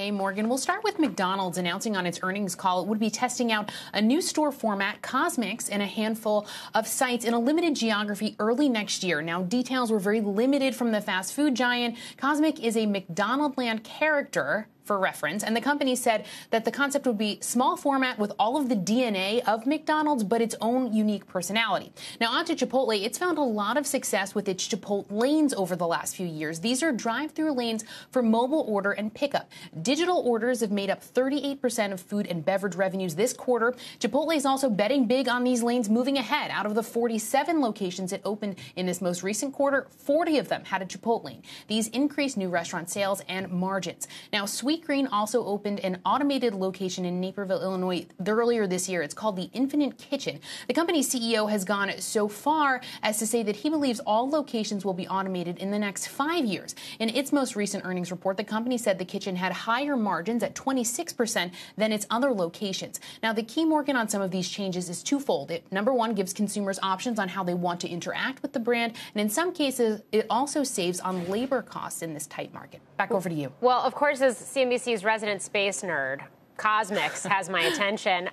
today, Morgan. We'll start with McDonald's announcing on its earnings call it would be testing out a new store format, CosMc's, in a handful of sites in a limited geography early next year. Now, details were very limited from the fast food giant. CosMc's is a McDonaldland character, for reference, and the company said that the concept would be small format with all of the DNA of McDonald's, but its own unique personality. Now, on to Chipotle. It's found a lot of success with its Chipotle lanes over the last few years. These are drive-through lanes for mobile order and pickup. Digital orders have made up 38% of food and beverage revenues this quarter. Chipotle is also betting big on these lanes moving ahead. Out of the 47 locations it opened in this most recent quarter, 40 of them had a Chipotle lane. These increased new restaurant sales and margins. Now, Sweetgreen also opened an automated location in Naperville, Illinois earlier this year. It's called the Infinite Kitchen. The company's CEO has gone so far as to say that he believes all locations will be automated in the next 5 years. In its most recent earnings report, the company said the kitchen had higher margins at 26% than its other locations. Now, the key, Morgan, on some of these changes is twofold. It, number one, gives consumers options on how they want to interact with the brand, and in some cases, it also saves on labor costs in this tight market. Back over to you. Well, of course, as CNBC's resident space nerd, CosMc's has my attention.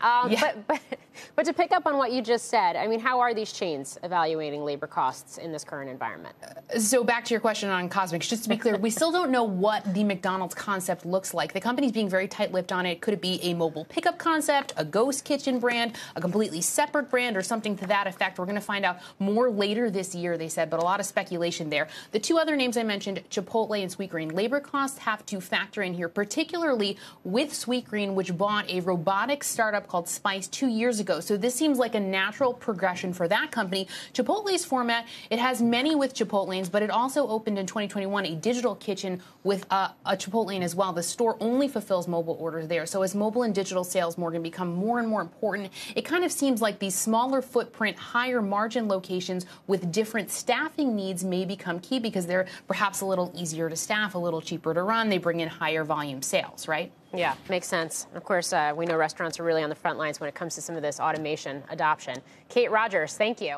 But to pick up on what you just said, I mean, how are these chains evaluating labor costs in this current environment? So back to your question on CosMc's, just to be clear, we still don't know what the McDonald's concept looks like. The company's being very tight-lipped on it. Could it be a mobile pickup concept, a ghost kitchen brand, a completely separate brand, or something to that effect? We're going to find out more later this year, they said, but a lot of speculation there. The two other names I mentioned, Chipotle and Sweetgreen, labor costs have to factor in here, particularly with Sweetgreen, which bought a robotics startup called Spice 2 years ago. So this seems like a natural progression for that company. Chipotle's format, it has many with Chipotlanes, but it also opened in 2021 a digital kitchen with a Chipotlane as well. The store only fulfills mobile orders there. So as mobile and digital sales, Morgan, become more and more important, it kind of seems like these smaller footprint, higher margin locations with different staffing needs may become key because they're perhaps a little easier to staff, a little cheaper to run. They bring in higher volume sales, right? Yeah, makes sense. Of course, we know restaurants are really on the front lines when it comes to some of this automation adoption. Kate Rogers, thank you.